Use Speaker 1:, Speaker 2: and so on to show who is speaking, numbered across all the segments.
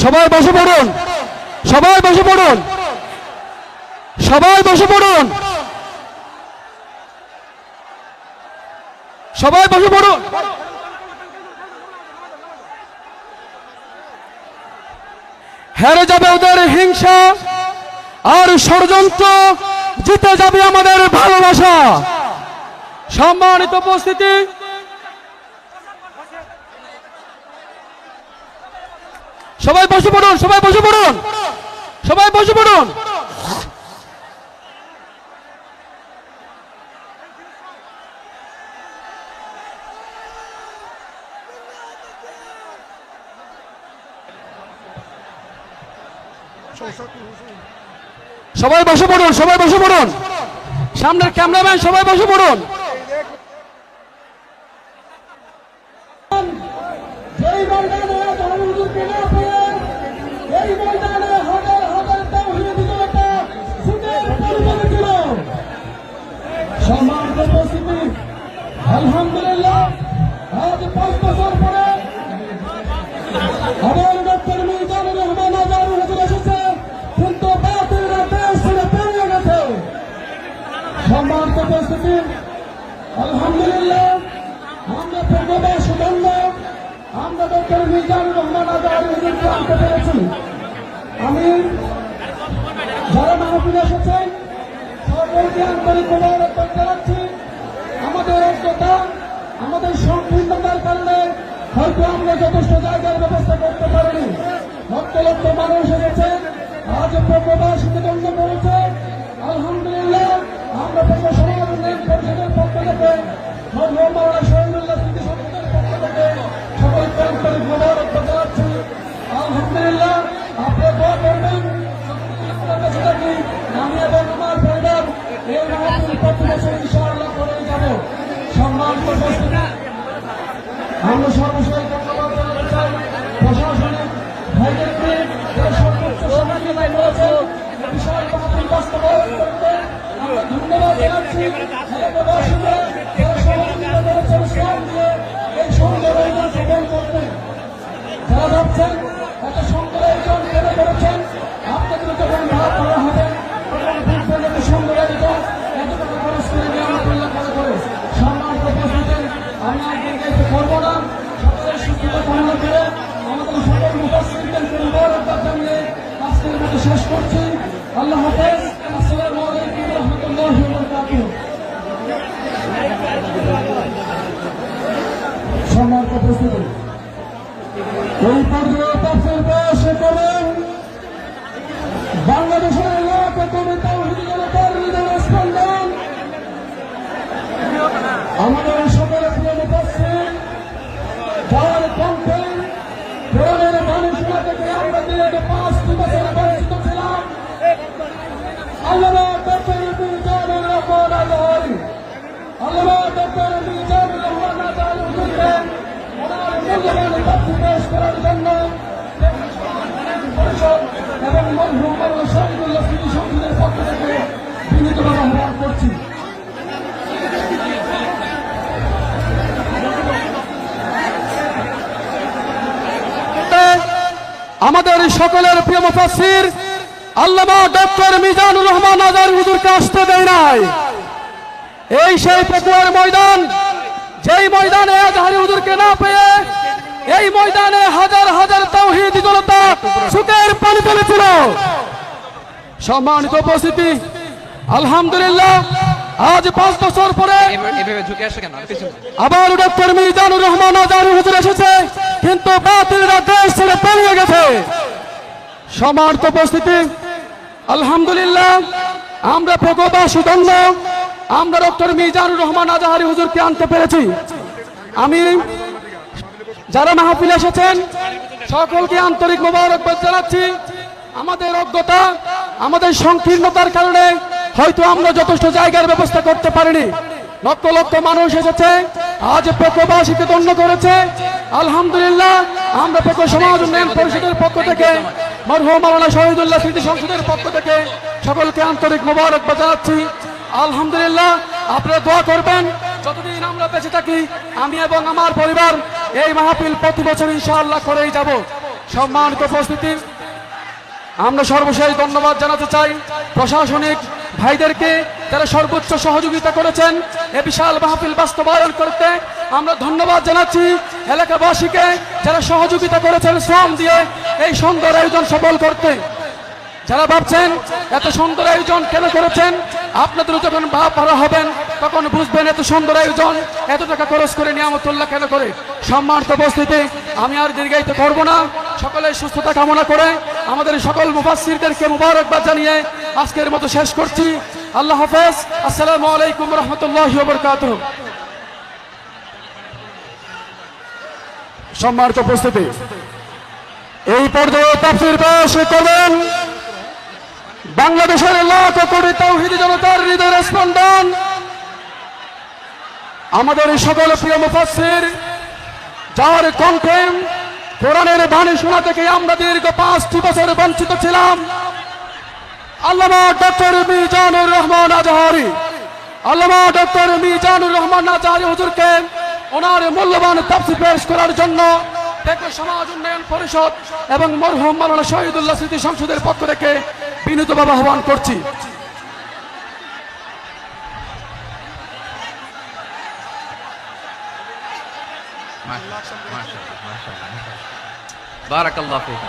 Speaker 1: সবাই বসে পড়ুন, সবাই বসে পড়ুন, সবাই বসে পড়ুন, সবাই বসে পড়ুন। হেরে যাবে ওদের হিংসা আর ষড়যন্ত্র, জিতে যাবে আমাদের ভালোবাসা। সম্মানিত উপস্থিতি, সবাই বসে পড়ুন, সবাই বসে পড়ুন, সবাই বসে পড়ুন। সবাই বসে পড়ুন, সবাই বসে পড়ুন, সামনের ক্যামেরাম্যান সবাই বসে পড়ুন।
Speaker 2: আলহামদুলিল্লাহ, আজ 5 বছর পরে আমার ডক্টর মিজানুর রহমান আজারী হুজুর এসেছে, কিন্তু বাতিলরা দেশ ছেড়ে পালিয়ে গেছে। সম্মানিত উপস্থিতি, আলহামদুলিল্লাহ, আমরা প্রবাসী ধন্য, আমরা ডক্টর মিজানুর রহমান আজারী হুজুরকে আনতে পেরেছি। আমি যারা মাহফিলে এসেছেন সকলকে আন্তরিক মোবারকবাদ জানাচ্ছি। আমাদের ঐক্যতা, আমাদের সংকীর্ণতার কারণে হয়তো আমরা যথেষ্ট জায়গার ব্যবস্থা করতে পারিনি। লক্ষ লক্ষ মানুষ এসেছে, আজ প্রবাসীকে দণ্ড করেছে। আলহামদুলিল্লাহ, আমরা সমাজ উন্নয়ন পরিষদের পক্ষ থেকে, মাওলানা শহীদুল্লাহ স্মৃতি সংসদের পক্ষ থেকে সকলকে আন্তরিক মোবারকবাদ জানাচ্ছি। আলহামদুলিল্লাহ, আপনারা দোয়া করবেন আমি এবং আমার পরিবার এই মাহফিল প্রতি বছর ইনশাআল্লাহ করেই যাব। সম্মানিত উপস্থিতি, আমরা সর্বশেষ ধন্যবাদ জানাতে চাই প্রশাসনিক ভাইদেরকে, যারা সর্বোচ্চ সহযোগিতা করেছেন বিশাল মাহফিল বাস্তবায়ন করতে। আমরা ধন্যবাদ জানাচ্ছি এলাকাবাসীকে, যারা সহযোগিতা করেছেন শ্রম দিয়ে এই সুন্দর আয়োজন সফল করতে। যারা ভাবছেন এত সুন্দর আয়োজন কেন করেছেন, আপনাদের যখন ভাব করা হবে তখন এত সুন্দর আয়োজন এত টাকা খরচ করে নিয়ামতুল্লাহ কাজ করে। সম্মানিত উপস্থিতি, আমি আপনাকে একটু করবো না, সকলের সুস্থতা কামনা করে আমাদের সকল মুফাসসিরদেরকে মুবারকবাদ জানিয়ে আজকের মতো শেষ করছি। আল্লাহ হাফেজ। আসসালামু আলাইকুম ওয়া রাহমাতুল্লাহি ওয়া বারাকাতুহু। সম্মানিত উপস্থিতি, এই পর্যায়ে তাফসীর পেশ করেন বাংলাদেশের এলাকা কবি তাওহীদি জনতার হৃদয়ের স্পন্দন, আমাদের সকল প্রিয় মুফাসসির, যার কণ্ঠে কোরআনের বাণী শোনা থেকে আমরা দীর্ঘ 5 বছর বঞ্চিত ছিলাম, আল্লামা ডক্টর মিজানুর রহমান আজারী, আল্লামা ডক্টর মিজানুর রহমান আজারী হুজুরকে ওনার মূল্যবান তথ্য পেশ করার জন্য পরিষদ এবং মরহুম মাওলানা শহীদুল্লাহ স্মৃতি সংসদের পক্ষ থেকে বিনীতভাবে আহ্বান করছি।
Speaker 1: আমাদের সকলের প্রিয় মুফাসসির আল্লামা ডক্টর মিজানুর রহমান আজারী হুজুরকে আসতে দেয় নাই। এই সেই পেকুয়ার ময়দান, যেই ময়দানে আজহারী হুজুরকে না পেয়ে এই ময়দানে হাজার হাজার তাওহীদি জনতা সুখের পানি ফেলেছিল। সম্মানিত উপস্থিতি, আলহামদুলিল্লাহ, আজ 5 বছর পরে আবার ডক্টর মিজানুর রহমান আজারী হুজুর এসেছে, কিন্তু বাতিলরা দেশ ছেড়ে পালিয়ে গেছে। সম্মানিত উপস্থিতি, আলহামদুলিল্লাহ, আমরা প্রবাসী ধন্য, আমরা ডক্টর মিজানুর রহমান আজারী হুজুরকে আনতে পেরেছি। আমি যারা মাহফিলে এসেছেন সকলকে আন্তরিক মোবারকবাদ জানাচ্ছি। আমাদের অজ্ঞতা, আমাদের সংকীর্ণতার কারণে হয়তো আমরা যথেষ্ট জায়গার ব্যবস্থা করতে পারিনি। লক্ষ লক্ষ মানুষ এসেছে, আজ প্রবাসীকে ধন্য করেছে। আলহামদুলিল্লাহ, আমরা সমাজ উন্নয়ন পরিষদের পক্ষ থেকে, মরহুম মাওলানা শহীদুল্লাহ স্মৃতি সংসদের পক্ষ থেকে সকলকে আন্তরিক মোবারকবাদ জানাচ্ছি। আলহামদুলিল্লাহ, আপনারা দোয়া করবেন, যতদিন আমরা বেঁচে থাকি আমি এবং আমার পরিবার এই মাহফিল প্রতি বছর ইনশাআল্লাহ করেই যাব। সম্মানিত উপস্থিতি, আমরা সর্বশেষ ধন্যবাদ জানাতে চাই প্রশাসনিক ভাইদেরকে, যারা সর্বোচ্চ সহযোগিতা করেছেন এ বিশাল মাহফিল বাস্তবায়ন করতে। আমরা ধন্যবাদ জানাচ্ছি এলাকাবাসীকে, যারা সহযোগিতা করেছেন শ্রম দিয়ে এই সুন্দর আয়োজন সফল করতে। যারা ভাবছেন এত সুন্দর আয়োজন কেন করেছেন, আপনাদেরও যখন ভাড়া হবেন তখন বুঝবেন এত সুন্দর আয়োজন এত টাকা খরচ করে নিয়ামতুল্লাহ কেন করে। সম্মানিত উপস্থিতি, আমি আর দীর্ঘায়িত করব না, সকলের সুস্থতা কামনা করে আমাদের সকল মুফাসসিরদেরকে মুবারকবাদ জানিয়ে আজকের মতো শেষ করছি। আল্লাহ হাফেজ। আসসালামু আলাইকুম রহমতুল্লাহি ওয়া বারাকাতুহু। সম্মানিত উপস্থিতি, এই পর্যায়ে তাফসীর পেশ করবেন বাংলাদেশের লাখ কোটি তাওহীদি জনতার হৃদয়ের স্পন্দন, আমাদের সকল প্রিয় মুফাসসির, যার কণ্ঠে কোরআনের বাণী শোনা থেকে আমরা দীর্ঘ 5টি বছর বঞ্চিত ছিলাম, আল্লামা ডক্টর মিজানুর রহমান আজহারী। আল্লামা ডক্টর মিজানুর রহমান আজহারী হুজুরকে ওনার মূল্যবান তাফসীর পেশ করার জন্য সমাজ উন্নয়ন পরিষদ এবং মরহুম মাওলানা শহীদুল্লাহ স্মৃতি সংসদের পক্ষ থেকে বিনীতভাবে আহ্বান করছি।
Speaker 3: বারাকাল্লাহু ফিক।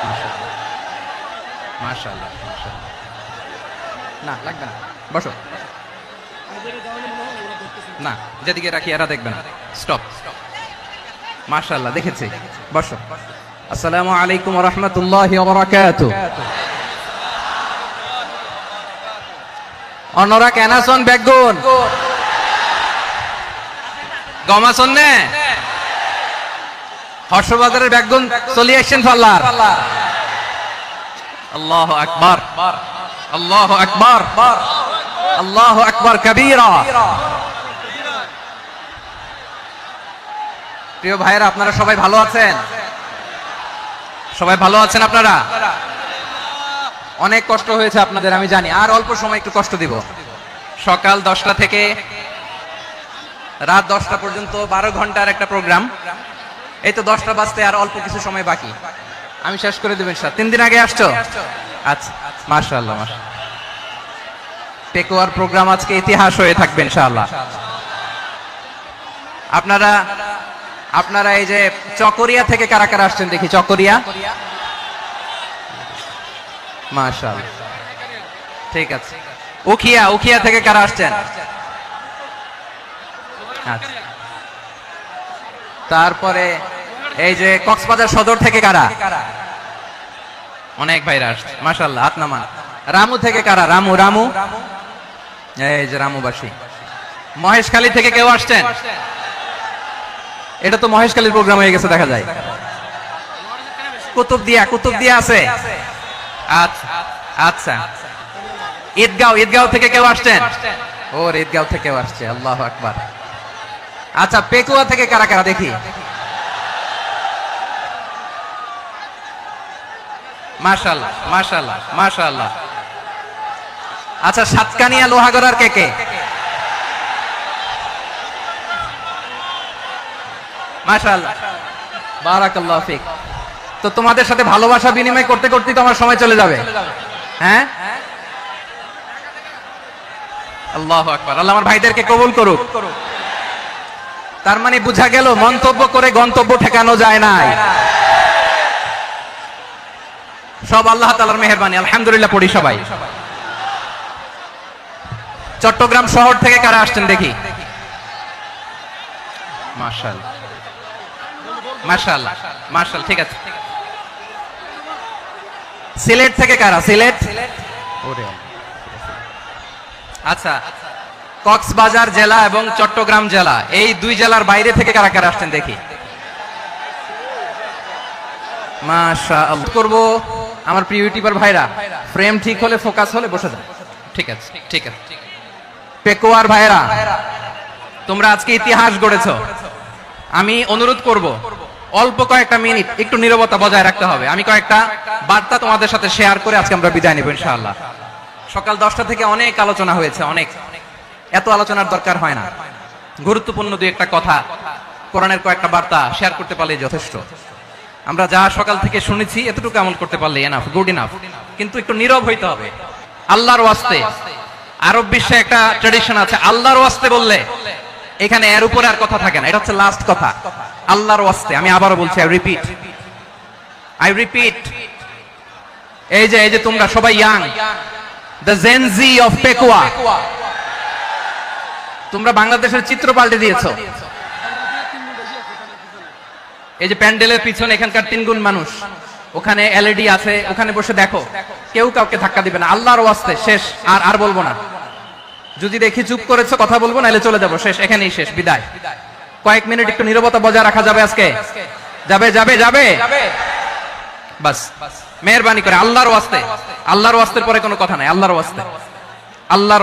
Speaker 3: মাশাআল্লাহ, মাশাআল্লাহ। না লাগবে না, বসো। না, যেদিকে রাখি এরা দেখবে না। স্টপ। মাশাআল্লাহ, দেখেছি। বসো। আসসালামু আলাইকুম ওয়া রাহমাতুল্লাহি ওয়া বারাকাতুহু। অনরা কেনাসন বেগুন গমাসন নে হর্ষবাজারের বেগুন চলি আসছেন ফাল্লার। আল্লাহু আকবার, আল্লাহু আকবার, আল্লাহু আকবার কবীরা। প্রিয় ভাইরা, আপনারা সবাই ভালো আছেন? সবাই ভালো আছেন? আপনারা অনেক কষ্ট হয়েছে আপনাদের, আমি জানি। আর অল্প সময় একটু কষ্ট দিব। সকাল 10টা থেকে রাত 10টা পর্যন্ত 12 ঘন্টার একটা প্রোগ্রাম। এই তো 10টা বাজতে আর অল্প কিছু সময় বাকি, আমি শেষ করে দেবেন। 3 দিন আগে আসছো? আচ্ছা, মাশাআল্লাহ, মাশাআল্লাহ। টেকওয়ার প্রোগ্রাম আজকে ইতিহাস হয়ে থাকবে ইনশাআল্লাহ। আপনারা এই যে চকরিয়া থেকে কারা কারা আসছেন দেখি? চকরিয়া, মাশাআল্লাহ, ঠিক আছে। উখিয়া থেকে কারা আসছেন? আচ্ছা। তারপরে এই যে কক্সবাজার সদর থেকে কারা? অনেক ভাইরা আসছে, মাশাআল্লাহ, হাত নামান। রামু থেকে কারা? রামু, এই যে রামুবাসী। মহেশখালী থেকে কেউ আসছেন? এটা তো মহেশখালীর প্রোগ্রাম হয়ে গেছে দেখা যায়। কুতুবদিয়া আছে? আচ্ছা, আচ্ছা। ঈদগাঁও থেকে কেউ আসছেন? ওর ঈদগাঁও থেকে আসছে, আল্লাহু আকবার। আচ্ছা, পেকুয়া থেকে কারা কারা দেখি? মাশাআল্লাহ, মাশাআল্লাহ, মাশাআল্লাহ। আচ্ছা, সাতকানিয়া লোহাগড়ার কে? মাশাআল্লাহ, বারাকাল্লাহু ফিক। তো তোমাদের সাথে ভালোবাসা বিনিময় করতে করতে তো আমার সময় চলে যাবে। হ্যাঁ, আল্লাহু আকবার। আল্লাহ আমার ভাইদেরকে কবুল করুক। তার মানে বোঝা গেল মন্তব্য করে গন্তব্য ঠেকানো যায় না, সব আল্লাহ তাআলার মেহেরবানি। আলহামদুলিল্লাহ পড়ি সবাই। চট্টগ্রাম শহর থেকে কারা আসছেন দেখি? মাশাআল্লাহ, মাশাআল্লাহ, মাশাআল্লাহ, ঠিক আছে। সিলেট থেকে কারা? সিলেট, আচ্ছা। কক্সবাজার জেলা এবং চট্টগ্রাম জেলা, এই 2 জেলার বাইরে থেকে কারা কারা আসছেন দেখি? মাশাআল্লাহ। করব আমার প্রিয় ইউটিউবার ভাইরা, ফ্রেম ঠিক হলে, ফোকাস হলে বসে যান। ঠিক আছে, ঠিক আছে। পেকুয়ার ভাইরা, তোমরা আজকে ইতিহাস গড়েছো। আমি অনুরোধ করব অল্প কয়েকটা মিনিট একটু নীরবতা বজায় রাখতে হবে। আমি কয়েকটা বার্তা তোমাদের সাথে শেয়ার করে আজকে আমরা বিদায় নেব ইনশাআল্লাহ। সকাল 10টা থেকে অনেক আলোচনা হয়েছে, অনেক। এত আলোচনার দরকার হয় না। গুরুত্বপূর্ণ 2-1টা কথা কোরআনের কয়েকটা বার্তা শেয়ার করতে পারলে যথেষ্ট। আমরা যা সকাল থেকে শুনেছি এতটুকু আমল করতে পারলে এনাফ, গুড ইনাফ। কিন্তু একটু নীরব হইতে হবে আল্লাহর ওয়াস্তে। আরব বিশ্বে একটা ট্র্যাডিশন আছে, আল্লাহর ওয়াস্তে বললে এখানে এর উপরে আর কথা থাকে না, এটা হচ্ছে লাস্ট কথা। আল্লাহর ওয়াস্তে, আমি আবারও বলছি, আই রিপিট, এই যে তোমরা সবাই young, the Gen Z of Pekua, তোমরা বাংলাদেশের চিত্র পাল্টে দিয়েছো। এই যে প্যান্ডেলের পিছনে এখানকার 3 গুণ মানুষ, ওখানে এলইডি আছে, ওখানে বসে দেখো, কেউ কাউকে ধাক্কা দিবে না। আল্লাহর ওয়াস্তে শেষ, আর বলবো না। যদি দেখি চুপ করেছো, কথা বলবো, নাহলে চলে যাবো, শেষ, এখানেই শেষ, বিদায়। কয়েক মিনিট একটু নীরবতা বজায় রাখা যাবে আজকে? যাবে বাস, মেহেরবানি করে আল্লাহর ওয়াস্তে। আল্লাহর ওয়াস্তের পরে কোনো কথা নাই, আল্লাহর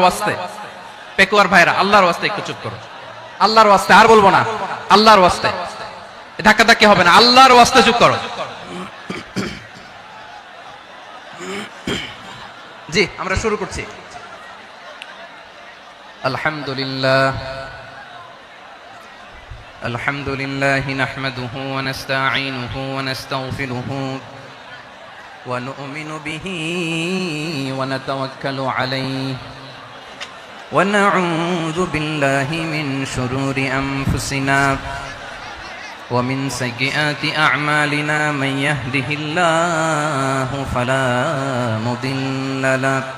Speaker 3: ওয়াস্তে। পেকুয়ার ভাইরা, আল্লাহর ওয়াস্তে একটু চুপ করো, আল্লাহর ওয়াস্তে, আর বলবো না, আল্লাহর ওয়াস্তে, ধাক্কা হবে না, আল্লাহর ওয়াস্তে চুপ করো। জি, আমরা শুরু করছি। আলহামদুলিল্লাহ নাহমাদুহু ওয়া নাস্তাঈনুহু ওয়া নাস্তাগফিরুহু ওয়া নু'মিনু বিহি ওয়া নাতাওয়াক্কালু আলাইহি ওয়া নাউযু বিল্লাহি মিন শুরুরি আনফুসিনা ওয়া মিন সাইয়্যাতি আ'মালিনা মান ইয়াহদিহিল্লাহু ফালা মুদিল্লা লাহু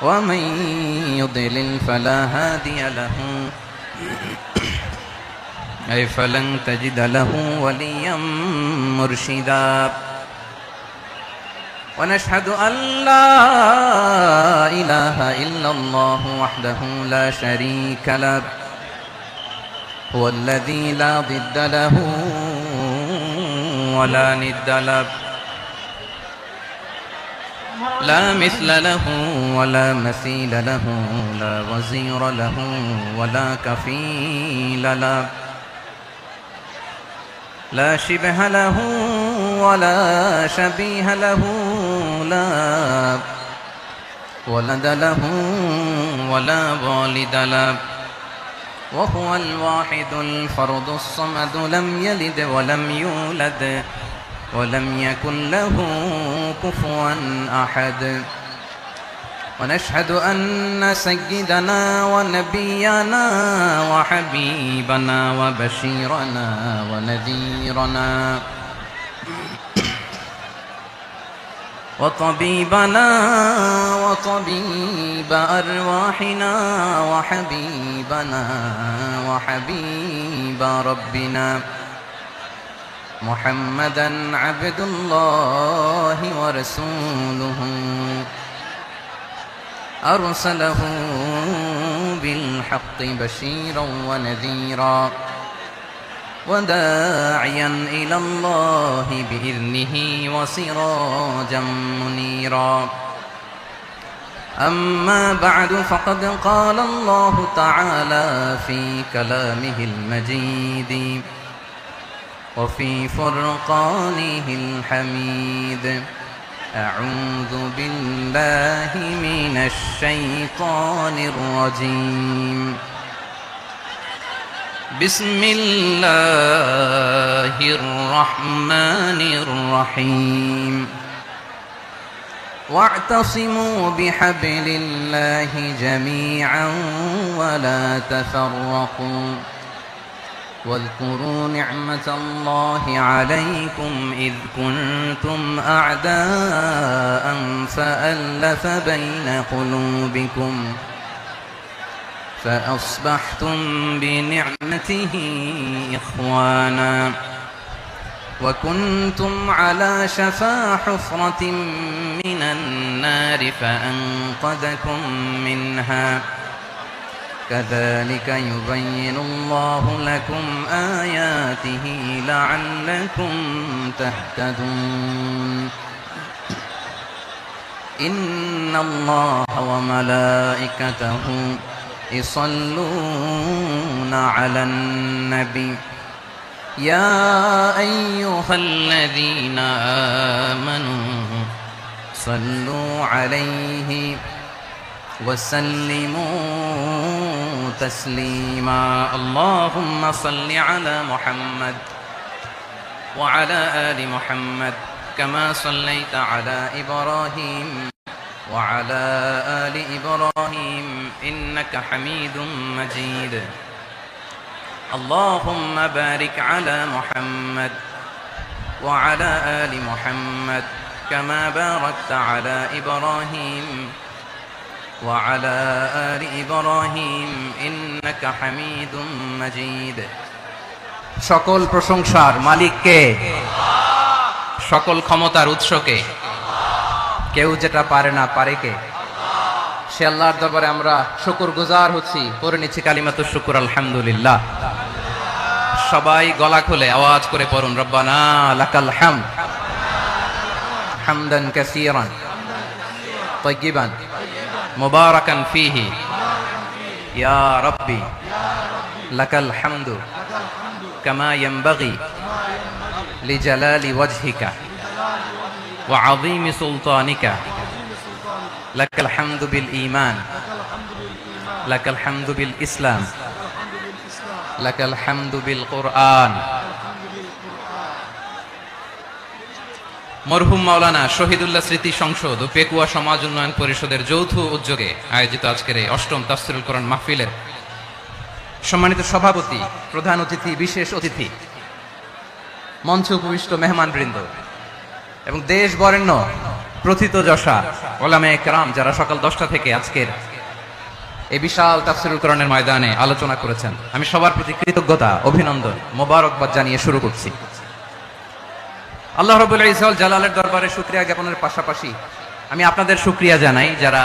Speaker 3: ওয়া মান ইউদ্লিল ফালা হাদিয়া লাহু أي فلن تجد له وليا مرشدا ونشهد أن لا إله إلا الله وحده لا شريك له هو الذي لا ضد له ولا ند له لا مثل له ولا مثيل له لا وزير له ولا كفيل له لا شبه له ولا شبيه له لا ولد له ولا والد له وهو الواحد الفرد الصمد لم يلد ولم يولد ولم يكن له كفوا أحد ونشهد أن سيدنا ونبينا وحبيبنا وبشيرنا ونذيرنا وطبيبنا وطبيب أرواحنا وحبيبنا وحبيب ربنا محمدا عبد الله ورسوله أرسله بالحق بشيرا ونذيرا وداعيا إلى الله بإذنه وسراجا منيرا أما بعد فقد قال الله تعالى في كلامه المجيد وفي فرقانه الحميد أعوذ بالله من الشيطان الرجيم بسم الله الرحمن الرحيم واعتصموا بحبل الله جميعا ولا تفرقوا واذكروا نعمة الله عليكم إذ كنتم أعداء فألف بين قلوبكم فأصبحتم بنعمته إخوانا وكنتم على شفا حفرة من النار فأنقذكم منها كذلك يبين الله لكم آياته لعلكم تهتدون إن الله وملائكته يصلون على النبي يا أيها الذين آمنوا صلوا عليه وسلموا تسليما اللهم صل على محمد وعلى آل محمد كما صليت على إبراهيم وعلى آل إبراهيم إنك حميد مجيد اللهم بارك على محمد وعلى آل محمد كما باركت على إبراهيم وعلى آل إبراهيم إنك حميد مجيد সকল প্রশংসার মালিক কে সকল ক্ষমতার উৎস কে কেউ যেটা পারে না পারে কে সে আল্লাহর দরবারে আমরা শুকরগুজার হচ্ছি পড়ে নিচ্ছি কালিমাতুশ শুকর আলহামদুলিল্লাহ সবাই গলা খুলে আওয়াজ করে পড়ুন রব্বানা লাকাল হামদ হামদান কাসীরান তাইয়িবান মুবারাকান ফীহি ইয়া রাব্বি লাকাল হামদু কামা ইয়ানবাগি লিজালালি ওয়াজহিকা ওয়া আযীমি সুলতানিকা লাকাল হামদু বিল ঈমান লাকাল হামদু বিল ইসলাম লাকাল হামদু বিল কুরআন মরহুম মাওলানা শহীদুল্লাহ স্মৃতি সংসদ ও পেকুয়া সমাজ উন্নয়ন পরিষদের যৌথ উদ্যোগে আয়োজিত আজকের এই অষ্টম তাফসীরুল কোরআন মাহফিলের সম্মানিত সভাপতি, প্রধান অতিথি, বিশেষ অতিথি, মঞ্চে উপবিষ্ট মেহমানবৃন্দ এবং দেশ বরেণ্য প্রথিতযশা ওলামায়ে কেরাম যারা সকাল 10টা থেকে আজকের এই বিশাল তাফসীরুল কোরআনের ময়দানে আলোচনা করেছেন, আমি সবার প্রতি কৃতজ্ঞতা, অভিনন্দন, মোবারকবাদ জানিয়ে শুরু করছি। আল্লাহ রাব্বুল ইজ্জত জালালের দরবারে শুকরিয়া জ্ঞাপনের পাশাপাশি আমি আপনাদের শুকরিয়া জানাই যারা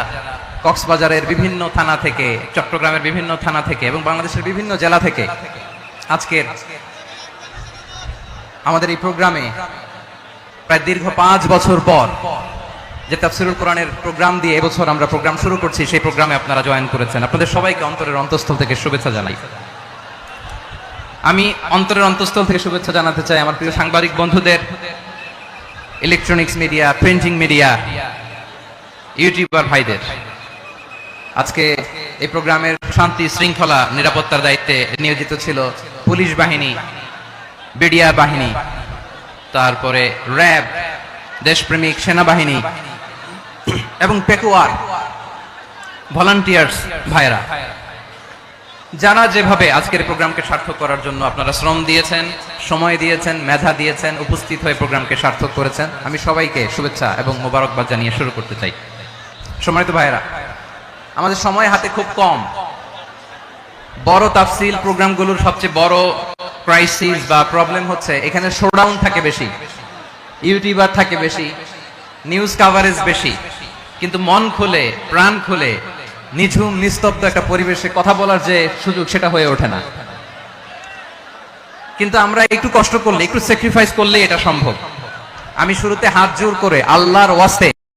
Speaker 3: কক্সবাজারের বিভিন্ন থানা থেকে, চট্টগ্রামের বিভিন্ন থানা থেকে এবং বাংলাদেশের বিভিন্ন জেলা থেকে আজকের আমাদের এই প্রোগ্রামে প্রায় দীর্ঘ 5 বছর পর যে তাফসীরুল কোরআনের প্রোগ্রাম দিয়ে এবছর আমরা প্রোগ্রাম শুরু করছি, সেই প্রোগ্রামে আপনারা জয়েন করেছেন। আপনাদের সবাইকে অন্তরের অন্তঃস্থল থেকে শুভেচ্ছা জানাই। আমি অন্তরের অন্তঃস্থল থেকে শুভেচ্ছা জানাতে চাই আমার প্রিয় সাংবাদিক বন্ধুদের, electronics media, printing media, YouTuber ভাইদের। আজকে এই প্রোগ্রামের শান্তি শৃঙ্খলা নিরাপত্তার দায়িত্বে নিয়োজিত ছিল পুলিশ বাহিনী, বিডিআর বাহিনী, তারপরে র্যাব, দেশপ্রেমিক সেনাবাহিনী এবং পেকুয়ার ভলান্টিয়ার্স ভাইরা, যারা যেভাবে আজকের প্রোগ্রামকে সার্থক করার জন্য আপনারা শ্রম দিয়েছেন, সময় দিয়েছেন, মেধা দিয়েছেন, উপস্থিত হয়ে প্রোগ্রামকে সার্থক করেছেন, আমি সবাইকে শুভেচ্ছা এবং মোবারকবাদ জানিয়ে শুরু করতে চাই। সম্মানিত ভাইরা, আমাদের সময় হাতে খুব কম। বড় তাফসীল প্রোগ্রামগুলোর সবচেয়ে বড় ক্রাইসিস বা প্রবলেম হচ্ছে এখানে শোডাউন থাকে বেশি, ইউটিউবার থাকে বেশি, নিউজ কাভারেজ বেশি, কিন্তু মন খুলে, প্রাণ খুলে, নিঝুম নিস্তব্ধ একটা পরিবেশে কথা বলার যে সুযোগ, সেটা হয়ে ওঠে না। কিন্তু আমরা একটু কষ্ট করলে, একটু স্যাক্রিফাইস করলে এটা সম্ভব। আমি শুরুতে হাত জোর করে আল্লাহর ওয়াস্তে